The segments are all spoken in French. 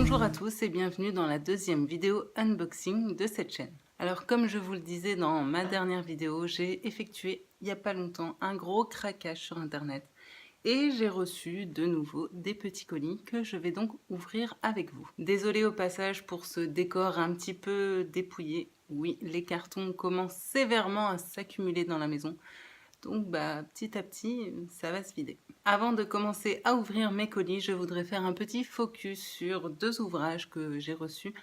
Bonjour à tous et bienvenue dans la deuxième vidéo unboxing de cette chaîne. Alors comme je vous le disais dans ma dernière vidéo, j'ai effectué il n'y a pas longtemps un gros craquage sur internet et j'ai reçu de nouveau des petits colis que je vais donc ouvrir avec vous. Désolée au passage pour ce décor un petit peu dépouillé. Oui, les cartons commencent sévèrement à s'accumuler dans la maison. Donc petit à petit, ça va se vider. Avant de commencer à ouvrir mes colis, je voudrais faire un petit focus sur deux ouvrages que j'ai reçus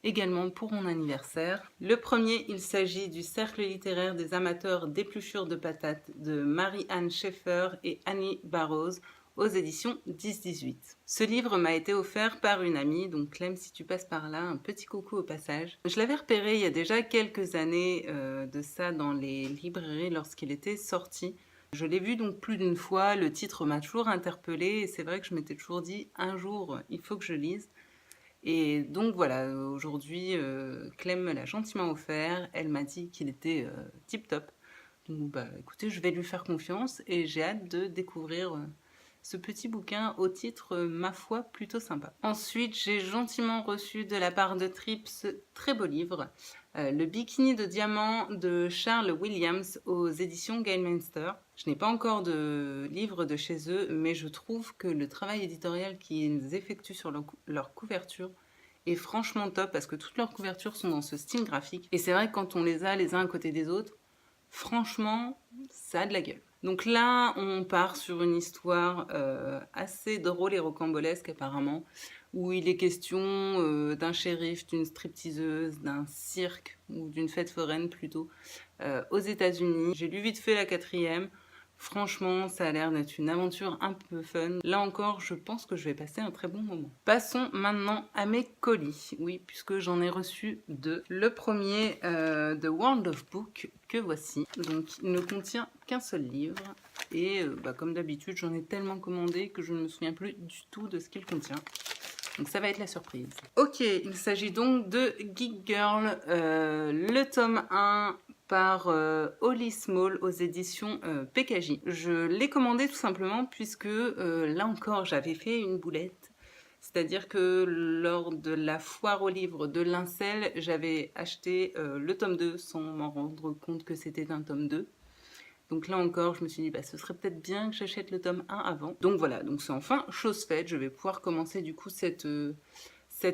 également pour mon anniversaire. Le premier, il s'agit du Cercle littéraire des amateurs d'épluchures de patates de Marie-Anne Schaeffer et Annie Barrows aux éditions 10-18. Ce livre m'a été offert par une amie, donc Clem, si tu passes par là, un petit coucou au passage. Je l'avais repéré il y a déjà quelques années de ça dans les librairies lorsqu'il était sorti. Je l'ai vu donc plus d'une fois, le titre m'a toujours interpellée et c'est vrai que je m'étais toujours dit un jour il faut que je lise. Et donc voilà, aujourd'hui Clem me l'a gentiment offert, elle m'a dit qu'il était tip top. Donc écoutez, je vais lui faire confiance et j'ai hâte de découvrir ce petit bouquin au titre, ma foi, plutôt sympa. Ensuite, j'ai gentiment reçu de la part de Trip ce très beau livre, Le bikini de diamant de Charles Williams aux éditions Galeminster. Je n'ai pas encore de livre de chez eux, mais je trouve que le travail éditorial qu'ils effectuent sur leur couverture est franchement top parce que toutes leurs couvertures sont dans ce style graphique. Et c'est vrai que quand on les a les uns à côté des autres, franchement, ça a de la gueule. Donc là, on part sur une histoire assez drôle et rocambolesque apparemment, où il est question d'un shérif, d'une stripteaseuse, d'un cirque, ou d'une fête foraine plutôt, aux États-Unis. J'ai lu vite fait la quatrième. Franchement, ça a l'air d'être une aventure un peu fun. Là encore, je pense que je vais passer un très bon moment. Passons maintenant à mes colis. Oui, puisque j'en ai reçu deux. Le premier, The World of Book, que voici. Donc, il ne contient qu'un seul livre. Et comme d'habitude, j'en ai tellement commandé que je ne me souviens plus du tout de ce qu'il contient. Donc ça va être la surprise. Ok, il s'agit donc de Geek Girl, le tome 1 par Holly Small aux éditions PKJ. Je l'ai commandé tout simplement puisque là encore j'avais fait une boulette. C'est-à-dire que lors de la foire aux livres de Lincel, j'avais acheté le tome 2 sans m'en rendre compte que c'était un tome 2. Donc là encore, je me suis dit, ce serait peut-être bien que j'achète le tome 1 avant. Donc voilà, donc c'est enfin chose faite. Je vais pouvoir commencer du coup cette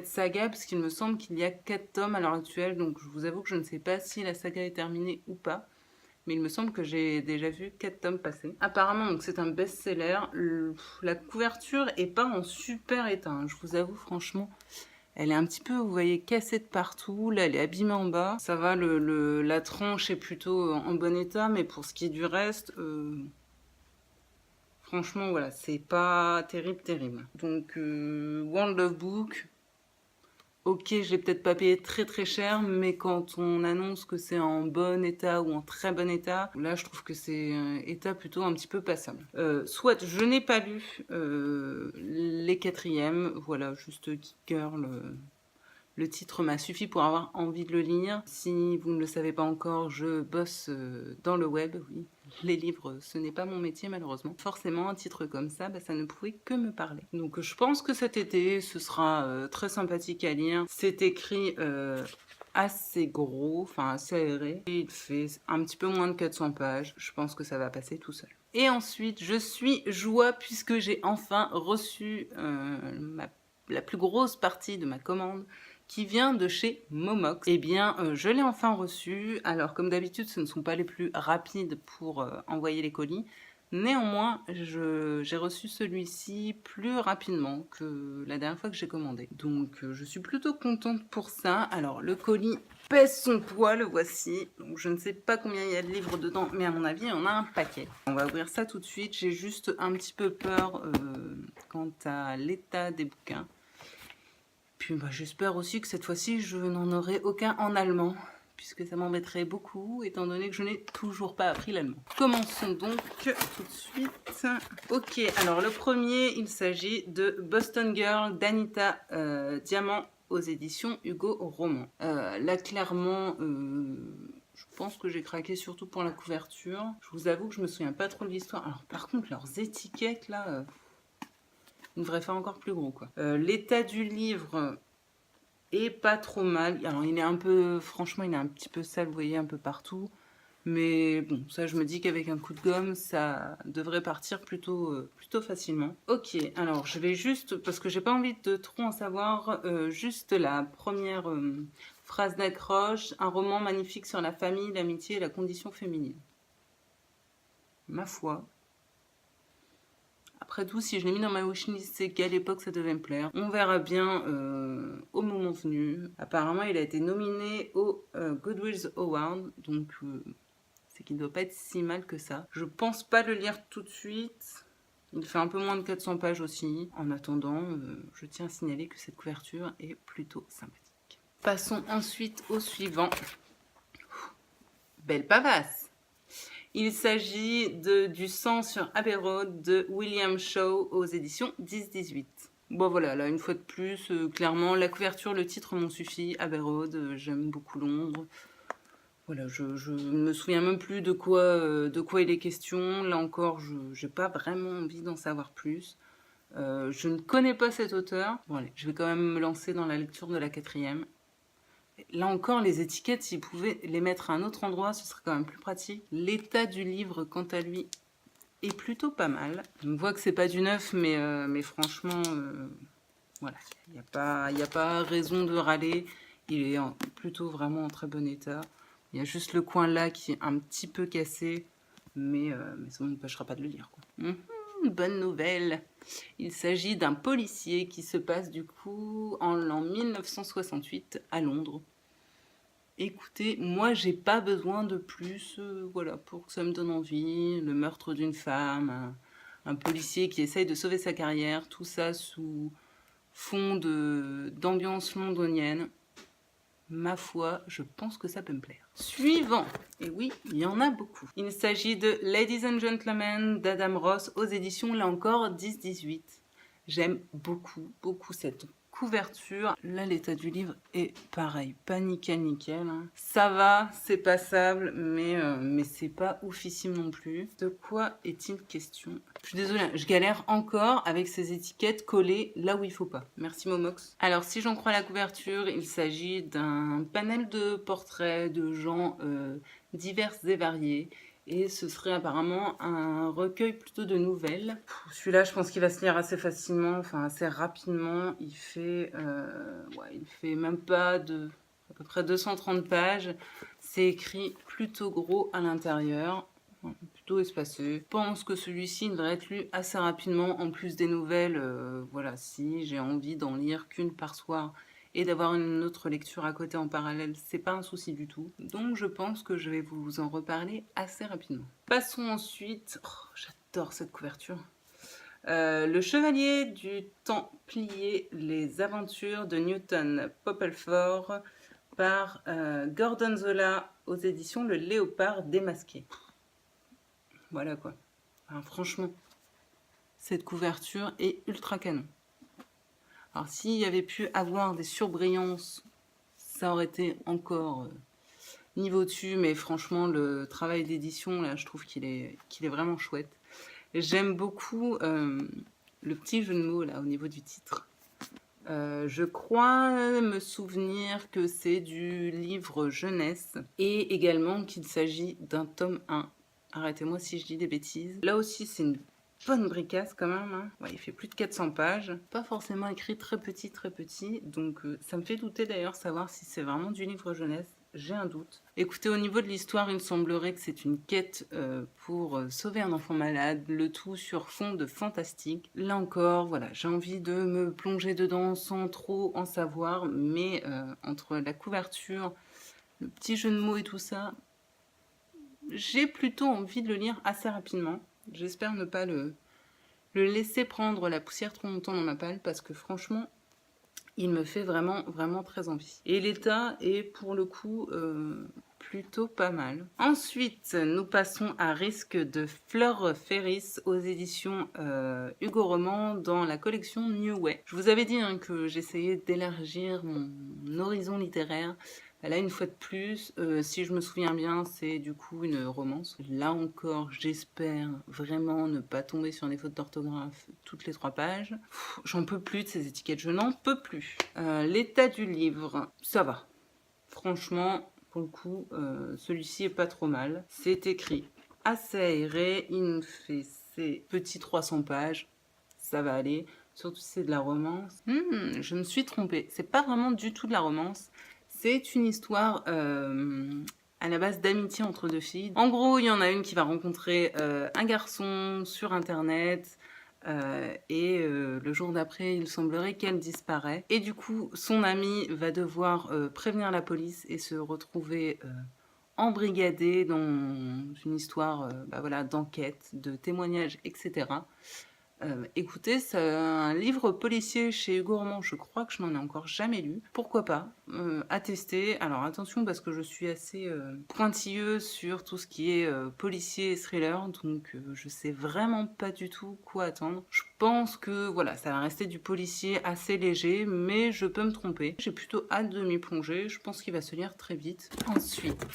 saga, parce qu'il me semble qu'il y a 4 tomes à l'heure actuelle. Donc je vous avoue que je ne sais pas si la saga est terminée ou pas. Mais il me semble que j'ai déjà vu 4 tomes passer. Apparemment, donc c'est un best-seller. La couverture est pas en super état, hein, je vous avoue franchement. Elle est un petit peu, vous voyez, cassée de partout. Là, elle est abîmée en bas. Ça va, la tranche est plutôt en bon état, mais pour ce qui est du reste, franchement, voilà, c'est pas terrible. Donc, World of Book, ok, je l'ai peut-être pas payé très cher, mais quand on annonce que c'est en bon état ou en très bon état, là, je trouve que c'est un état plutôt un petit peu passable. Soit, je n'ai pas lu les quatrièmes, voilà, juste Geek Girl. Le titre m'a suffi pour avoir envie de le lire. Si vous ne le savez pas encore, je bosse dans le web, oui. Les livres, ce n'est pas mon métier malheureusement. Forcément, un titre comme ça, ça ne pouvait que me parler. Donc je pense que cet été, ce sera très sympathique à lire. C'est écrit assez gros, enfin assez aéré. Et il fait un petit peu moins de 400 pages. Je pense que ça va passer tout seul. Et ensuite, je suis joie puisque j'ai enfin reçu la plus grosse partie de ma commande qui vient de chez Momox. Eh bien, je l'ai enfin reçu. Alors, comme d'habitude, ce ne sont pas les plus rapides pour envoyer les colis. Néanmoins, j'ai reçu celui-ci plus rapidement que la dernière fois que j'ai commandé. Donc, je suis plutôt contente pour ça. Alors, le colis pèse son poids, le voici. Donc, je ne sais pas combien il y a de livres dedans, mais à mon avis, il y en a un paquet. On va ouvrir ça tout de suite. J'ai juste un petit peu peur quant à l'état des bouquins. Puis j'espère aussi que cette fois-ci, je n'en aurai aucun en allemand, puisque ça m'embêterait beaucoup, étant donné que je n'ai toujours pas appris l'allemand. Commençons donc tout de suite. Ok, alors le premier, il s'agit de Boston Girl d'Anita Diamant aux éditions Hugo Roman. Là, clairement, je pense que j'ai craqué surtout pour la couverture. Je vous avoue que je me souviens pas trop de l'histoire. Alors par contre, leurs étiquettes, là... il devrait faire encore plus gros, quoi. L'état du livre est pas trop mal. Alors, il est un peu, franchement, il est un petit peu sale, vous voyez, un peu partout. Mais bon, ça, je me dis qu'avec un coup de gomme, ça devrait partir plutôt facilement. Ok, alors je vais juste, parce que j'ai pas envie de trop en savoir, juste la première phrase d'accroche. Un roman magnifique sur la famille, l'amitié et la condition féminine. Ma foi. Après tout, si je l'ai mis dans ma wishlist, c'est qu'à l'époque, ça devait me plaire. On verra bien au moment venu. Apparemment, il a été nominé au Goodreads Award, donc c'est qu'il ne doit pas être si mal que ça. Je pense pas le lire tout de suite. Il fait un peu moins de 400 pages aussi. En attendant, je tiens à signaler que cette couverture est plutôt sympathique. Passons ensuite au suivant. Belle pavasse. Il s'agit du sang sur Abbey Road de William Shaw aux éditions 10-18. Bon voilà, là une fois de plus, clairement, la couverture, le titre m'ont suffi. Abbey Road, j'aime beaucoup Londres. Voilà, je ne me souviens même plus de quoi il est question. Là encore, je n'ai pas vraiment envie d'en savoir plus. Je ne connais pas cet auteur. Bon allez, je vais quand même me lancer dans la lecture de la 4e. Là encore, les étiquettes, s'ils pouvaient les mettre à un autre endroit, ce serait quand même plus pratique. L'état du livre, quant à lui, est plutôt pas mal. On voit que c'est pas du neuf, mais franchement, voilà, il n'y a pas raison de râler. Il est plutôt vraiment en très bon état. Il y a juste le coin là qui est un petit peu cassé, mais ça ne m'empêchera pas de le lire, quoi. Bonne nouvelle. Il s'agit d'un policier qui se passe du coup en l'an 1968 à Londres. Écoutez, moi j'ai pas besoin de plus, voilà, pour que ça me donne envie. Le meurtre d'une femme, un policier qui essaye de sauver sa carrière, tout ça sous fond d'ambiance londonienne. Ma foi, je pense que ça peut me plaire. Suivant, et oui, il y en a beaucoup. Il s'agit de Ladies and Gentlemen d'Adam Ross aux éditions, là encore, 10-18. J'aime beaucoup, beaucoup cette couverture. Là, l'état du livre est pareil, pas nickel, hein. Ça va, c'est passable, mais c'est pas oufissime non plus. De quoi est-il question? Je suis désolée, je galère encore avec ces étiquettes collées là où il faut pas. Merci Momox. Alors, si j'en crois la couverture, il s'agit d'un panel de portraits de gens divers et variés. Et ce serait apparemment un recueil plutôt de nouvelles. Celui-là, je pense qu'il va se lire assez facilement, enfin assez rapidement. Il fait même pas à peu près 230 pages. C'est écrit plutôt gros à l'intérieur, plutôt espacé. Je pense que celui-ci devrait être lu assez rapidement, en plus des nouvelles. Voilà, si j'ai envie d'en lire qu'une par soir et d'avoir une autre lecture à côté en parallèle, c'est pas un souci du tout. Donc je pense que je vais vous en reparler assez rapidement. Passons ensuite, j'adore cette couverture. Le Chevalier du Templier, les aventures de Newton Popplefort par Gordon Zola aux éditions Le Léopard démasqué. Voilà quoi. Enfin, franchement, cette couverture est ultra canon. Alors s'il y avait pu avoir des surbrillances, ça aurait été encore niveau dessus, mais franchement le travail d'édition là, je trouve qu'il est vraiment chouette. J'aime beaucoup le petit jeu de mots là au niveau du titre. Je crois me souvenir que c'est du livre jeunesse et également qu'il s'agit d'un tome 1. Arrêtez-moi si je dis des bêtises. Là aussi c'est une bonne bricasse quand même, hein. Ouais, il fait plus de 400 pages, pas forcément écrit très petit, donc ça me fait douter d'ailleurs savoir si c'est vraiment du livre jeunesse, j'ai un doute. Écoutez, au niveau de l'histoire, il me semblerait que c'est une quête pour sauver un enfant malade, le tout sur fond de fantastique. Là encore, voilà, j'ai envie de me plonger dedans sans trop en savoir, mais entre la couverture, le petit jeu de mots et tout ça, j'ai plutôt envie de le lire assez rapidement. J'espère ne pas le laisser prendre la poussière trop longtemps dans ma palle parce que franchement, il me fait vraiment, vraiment très envie. Et l'état est pour le coup plutôt pas mal. Ensuite, nous passons à Risque de Fleur Ferris aux éditions Hugo Roman dans la collection New Way. Je vous avais dit que j'essayais d'élargir mon horizon littéraire. Là, une fois de plus, si je me souviens bien, c'est du coup une romance. Là encore, j'espère vraiment ne pas tomber sur des fautes d'orthographe toutes les 3 pages. J'en peux plus de ces étiquettes, je n'en peux plus. L'état du livre, ça va. Franchement, pour le coup, celui-ci est pas trop mal. C'est écrit assez aéré, il nous fait ses petits 300 pages, ça va aller. Surtout si c'est de la romance. Je me suis trompée, c'est pas vraiment du tout de la romance. C'est une histoire à la base d'amitié entre 2 filles. En gros, il y en a une qui va rencontrer un garçon sur internet et le jour d'après, il semblerait qu'elle disparaît. Et du coup, son ami va devoir prévenir la police et se retrouver embrigadé dans une histoire voilà, d'enquête, de témoignages, etc. Écoutez, c'est un livre policier chez Hugo Roman, je crois que je n'en ai encore jamais lu. Pourquoi pas à tester. Alors attention parce que je suis assez pointilleuse sur tout ce qui est policier et thriller, donc je sais vraiment pas du tout quoi attendre. Je pense que voilà, ça va rester du policier assez léger, mais je peux me tromper. J'ai plutôt hâte de m'y plonger, je pense qu'il va se lire très vite. Ensuite...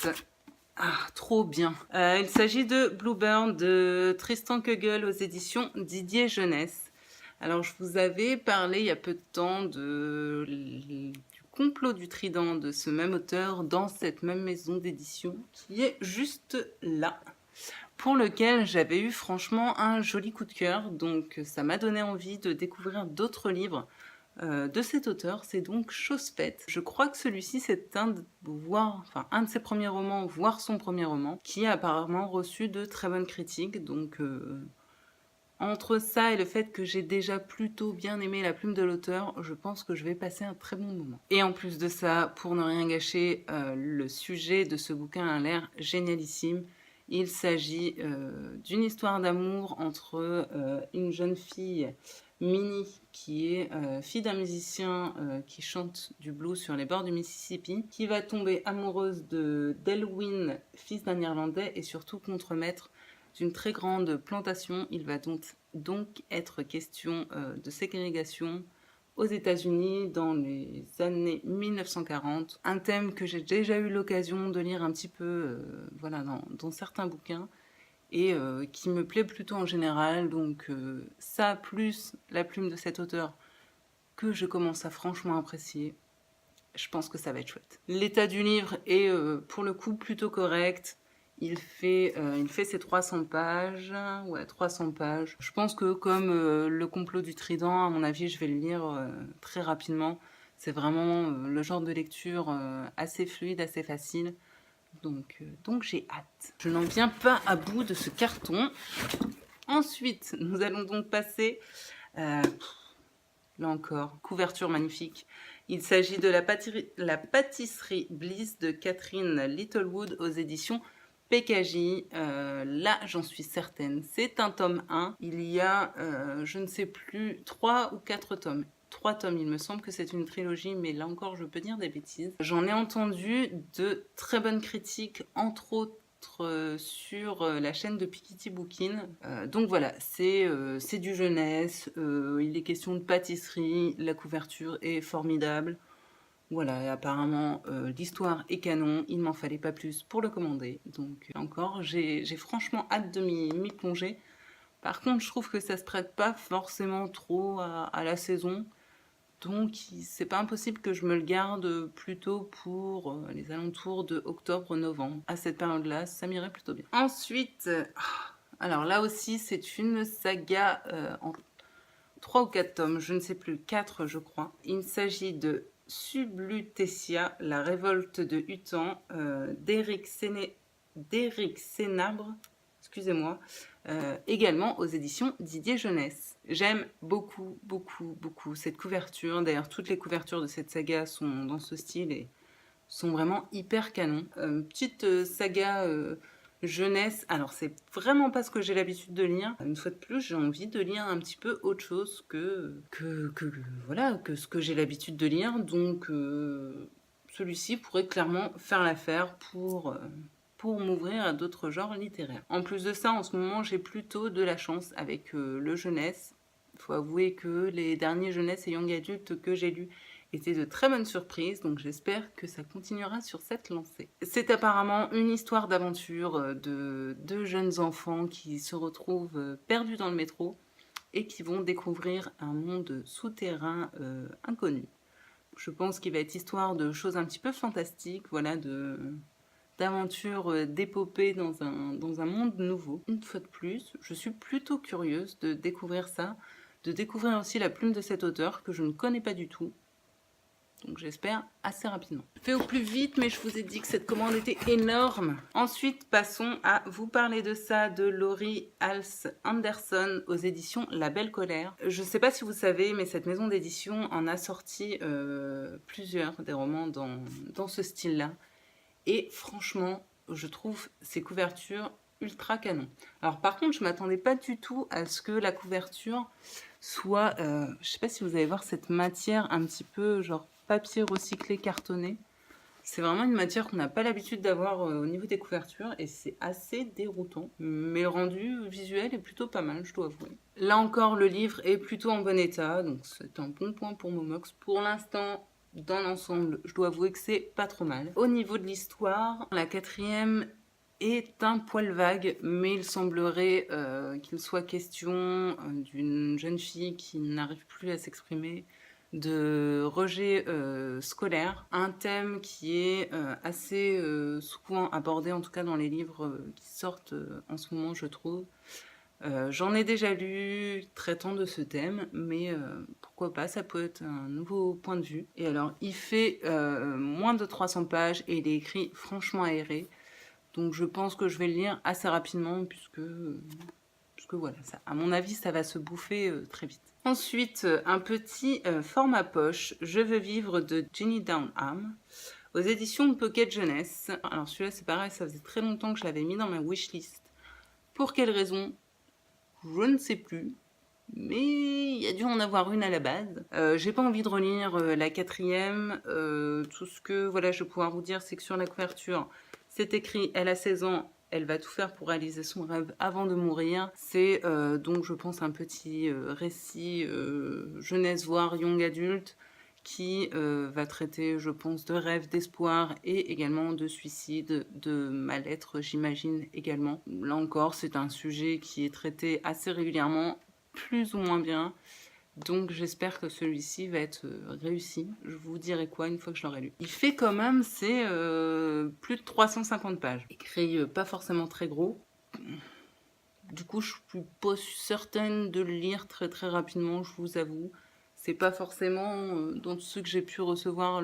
Ah, trop bien. Il s'agit de Blueburn de Tristan Kugel aux éditions Didier Jeunesse. Alors, je vous avais parlé il y a peu de temps du complot du trident de ce même auteur dans cette même maison d'édition qui est juste là, pour lequel j'avais eu franchement un joli coup de cœur. Donc, ça m'a donné envie de découvrir d'autres livres de cet auteur, c'est donc Chose faite. Je crois que celui-ci c'est un de ses premiers romans, voire son premier roman, qui a apparemment reçu de très bonnes critiques. Donc entre ça et le fait que j'ai déjà plutôt bien aimé la plume de l'auteur, je pense que je vais passer un très bon moment. Et en plus de ça, pour ne rien gâcher, le sujet de ce bouquin a l'air génialissime. Il s'agit d'une histoire d'amour entre une jeune fille, Minnie, qui est fille d'un musicien qui chante du blues sur les bords du Mississippi, qui va tomber amoureuse de d'Elwyn, fils d'un Irlandais et surtout contremaître d'une très grande plantation. Il va donc être question de ségrégation aux États-Unis dans les années 1940. Un thème que j'ai déjà eu l'occasion de lire un petit peu voilà, dans certains bouquins et qui me plaît plutôt en général. Donc ça, plus la plume de cet auteur que je commence à franchement apprécier, je pense que ça va être chouette. L'état du livre est pour le coup plutôt correct. Il fait ses 300 pages. Ouais, 300 pages. Je pense que comme le complot du trident, à mon avis, je vais le lire très rapidement. C'est vraiment le genre de lecture assez fluide, assez facile. Donc j'ai hâte. Je n'en viens pas à bout de ce carton. Ensuite, nous allons donc passer... là encore, couverture magnifique. Il s'agit de la pâtisserie Bliss de Catherine Littlewood aux éditions PKJ. Là, j'en suis certaine. C'est un tome 1. Il y a, je ne sais plus, 3 ou 4 tomes. 3 tomes, il me semble que c'est une trilogie, mais là encore, je peux dire des bêtises. J'en ai entendu de très bonnes critiques, entre autres sur la chaîne de Piketty Bookin. Donc voilà, c'est du jeunesse, il est question de pâtisserie, la couverture est formidable. Voilà, et apparemment l'histoire est canon, il m'en fallait pas plus pour le commander. Donc encore, j'ai franchement hâte de m'y plonger. Par contre, je trouve que ça se prête pas forcément trop à la saison. Donc, c'est pas impossible que je me le garde plutôt pour les alentours de octobre-novembre. À cette période-là, ça m'irait plutôt bien. Ensuite, alors là aussi, c'est une saga en 3 ou 4 tomes, je ne sais plus, 4 je crois. Il s'agit de Sublutetia, la révolte de Hutan, d'Éric Sénabre, excusez-moi, également aux éditions Didier Jeunesse. J'aime beaucoup, beaucoup, beaucoup cette couverture. D'ailleurs, toutes les couvertures de cette saga sont dans ce style et sont vraiment hyper canon. Petite saga jeunesse. Alors, c'est vraiment pas ce que j'ai l'habitude de lire. Une fois de plus, j'ai envie de lire un petit peu autre chose que ce que j'ai l'habitude de lire. Donc, celui-ci pourrait clairement faire l'affaire pour m'ouvrir à d'autres genres littéraires. En plus de ça, en ce moment, j'ai plutôt de la chance avec le jeunesse. Il faut avouer que les derniers jeunesse et young adultes que j'ai lus été de très bonnes surprises, donc j'espère que ça continuera sur cette lancée. C'est apparemment une histoire d'aventure de deux jeunes enfants qui se retrouvent perdus dans le métro et qui vont découvrir un monde souterrain inconnu. Je pense qu'il va être histoire de choses un petit peu fantastiques, voilà, d'aventures, d'épopées dans un monde nouveau. Une fois de plus, je suis plutôt curieuse de découvrir ça, de découvrir aussi la plume de cet auteur que je ne connais pas du tout. Donc j'espère assez rapidement. Je fais au plus vite, mais je vous ai dit que cette commande était énorme. Ensuite, passons à vous parler de ça, de Laurie Halse Anderson aux éditions La Belle Colère. Je ne sais pas si vous savez, mais cette maison d'édition en a sorti plusieurs des romans dans ce style-là. Et franchement, je trouve ces couvertures ultra canon. Alors par contre, je ne m'attendais pas du tout à ce que la couverture soit... je ne sais pas si vous allez voir cette matière un petit peu genre papier recyclé cartonné. C'est vraiment une matière qu'on n'a pas l'habitude d'avoir au niveau des couvertures et c'est assez déroutant. Mais le rendu visuel est plutôt pas mal, je dois avouer. Là encore, le livre est plutôt en bon état, donc c'est un bon point pour Momox. Pour l'instant, dans l'ensemble, je dois avouer que c'est pas trop mal. Au niveau de l'histoire, la 4e est un poil vague, mais il semblerait qu'il soit question d'une jeune fille qui n'arrive plus à s'exprimer, de rejet scolaire, un thème qui est assez souvent abordé, en tout cas dans les livres qui sortent en ce moment, je trouve. J'en ai déjà lu traitant de ce thème, mais pourquoi pas, ça peut être un nouveau point de vue. Et alors, il fait moins de 300 pages et il est écrit franchement aéré. Donc je pense que je vais le lire assez rapidement puisque voilà, ça, à mon avis, ça va se bouffer très vite. Ensuite, un petit format poche, Je veux vivre de Jenny Downham, aux éditions Pocket Jeunesse. Alors celui-là, c'est pareil, ça faisait très longtemps que je l'avais mis dans ma wishlist. Pour quelle raison? Je ne sais plus. Mais il y a dû en avoir une à la base. J'ai pas envie de relire la 4e. Tout ce que voilà, je vais pouvoir vous dire, c'est que sur la couverture, c'est écrit « Elle a 16 ans, elle va tout faire pour réaliser son rêve avant de mourir ». C'est donc, je pense, un petit récit jeunesse, voire young adulte, qui va traiter, je pense, de rêve, d'espoir et également de suicide, de mal-être, j'imagine également. Là encore, c'est un sujet qui est traité assez régulièrement, plus ou moins bien. Donc j'espère que celui-ci va être réussi. Je vous dirai quoi une fois que je l'aurai lu. Il fait quand même, c'est plus de 350 pages. Écrit pas forcément très gros. Du coup, je suis pas certaine de le lire très très rapidement, je vous avoue. C'est pas forcément dans ceux que j'ai pu recevoir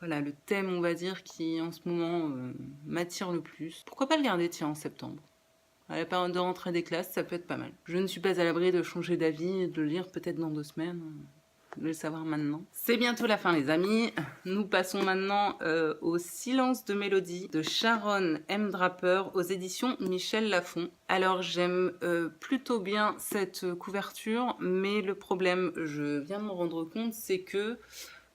voilà, le thème, on va dire, qui en ce moment m'attire le plus. Pourquoi pas le garder, tiens, en septembre? À la période de rentrée des classes, ça peut être pas mal. Je ne suis pas à l'abri de changer d'avis et de le lire peut-être dans 2 semaines. De le savoir maintenant. C'est bientôt la fin, les amis. Nous passons maintenant au Silence de Mélodie de Sharon M. Draper aux éditions Michel Lafon. Alors, j'aime plutôt bien cette couverture, mais le problème, je viens de me rendre compte, c'est que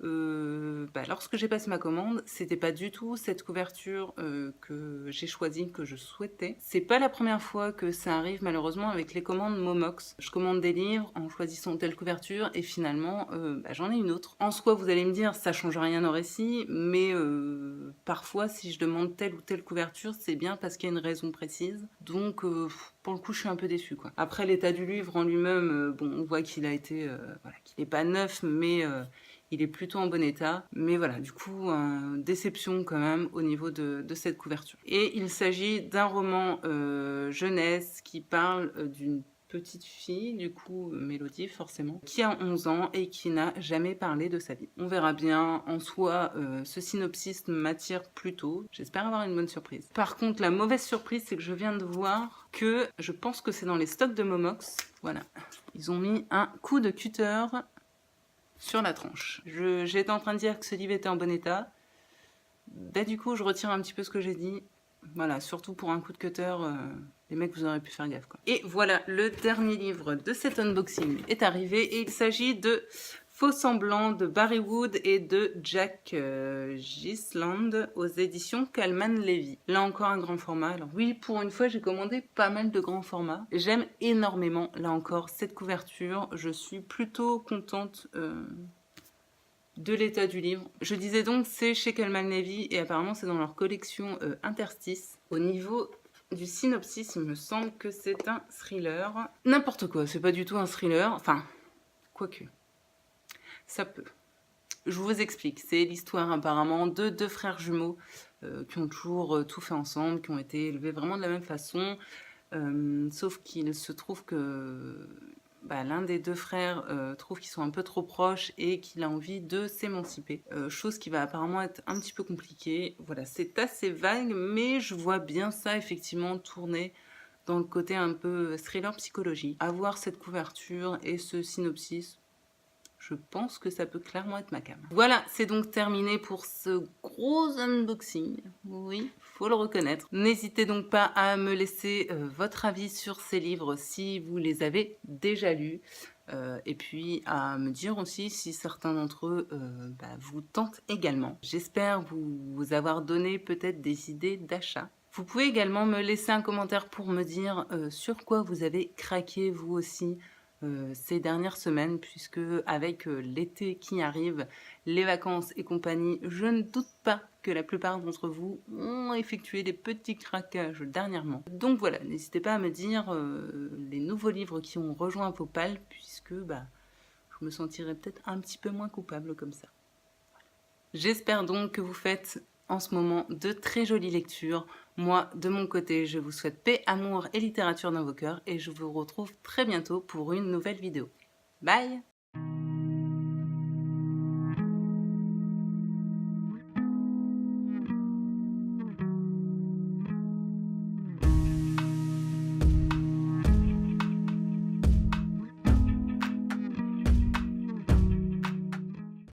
lorsque j'ai passé ma commande, c'était pas du tout cette couverture que j'ai choisie, que je souhaitais. C'est pas la première fois que ça arrive malheureusement avec les commandes Momox. Je commande des livres en choisissant telle couverture et finalement j'en ai une autre. En soi, vous allez me dire, ça change rien au récit, mais parfois si je demande telle ou telle couverture, c'est bien parce qu'il y a une raison précise. Donc pour le coup, je suis un peu déçue, quoi. Après, l'état du livre en lui-même, bon, on voit qu'il a été, voilà, qu'il n'est pas neuf, mais il est plutôt en bon état. Mais voilà, du coup, déception quand même au niveau de cette couverture. Et il s'agit d'un roman jeunesse qui parle d'une petite fille, du coup Mélodie forcément, qui a 11 ans et qui n'a jamais parlé de sa vie. On verra bien. En soi, ce synopsis m'attire plutôt. J'espère avoir une bonne surprise. Par contre, la mauvaise surprise, c'est que je viens de voir que je pense que c'est dans les stocks de Momox. Voilà. Ils ont mis un coup de cutter sur la tranche. J'étais en train de dire que ce livre était en bon état. Bah, du coup, je retire un petit peu ce que j'ai dit. Voilà, surtout pour un coup de cutter, les mecs, vous aurez pu faire gaffe, quoi. Et voilà, le dernier livre de cet unboxing est arrivé et il s'agit de Faux semblants de Barry Wood et de Jack Gisland aux éditions Kalman Levy. Là encore un grand format. Alors oui, pour une fois, j'ai commandé pas mal de grands formats. J'aime énormément, là encore, cette couverture. Je suis plutôt contente de l'état du livre. Je disais donc c'est chez Kelman Levy et apparemment c'est dans leur collection Interstices. Au niveau du synopsis, il me semble que c'est un thriller. N'importe quoi, c'est pas du tout un thriller, enfin, quoique, ça peut. Je vous explique, c'est l'histoire apparemment de deux frères jumeaux qui ont toujours tout fait ensemble, qui ont été élevés vraiment de la même façon, sauf qu'il se trouve que l'un des deux frères trouve qu'ils sont un peu trop proches et qu'il a envie de s'émanciper. Chose qui va apparemment être un petit peu compliquée. Voilà, c'est assez vague, mais je vois bien ça effectivement tourner dans le côté un peu thriller psychologie. Avoir cette couverture et ce synopsis, je pense que ça peut clairement être ma cam. Voilà, c'est donc terminé pour ce gros unboxing. Oui, faut le reconnaître. N'hésitez donc pas à me laisser votre avis sur ces livres si vous les avez déjà lus. Et puis à me dire aussi si certains d'entre eux vous tentent également. J'espère vous avoir donné peut-être des idées d'achat. Vous pouvez également me laisser un commentaire pour me dire sur quoi vous avez craqué vous aussi ces dernières semaines, puisque avec l'été qui arrive, les vacances et compagnie, je ne doute pas que la plupart d'entre vous ont effectué des petits craquages dernièrement. Donc voilà, n'hésitez pas à me dire les nouveaux livres qui ont rejoint vos pales, puisque je me sentirais peut-être un petit peu moins coupable comme ça. J'espère donc que vous faites en ce moment de très jolies lectures. Moi, de mon côté, je vous souhaite paix, amour et littérature dans vos cœurs et je vous retrouve très bientôt pour une nouvelle vidéo. Bye!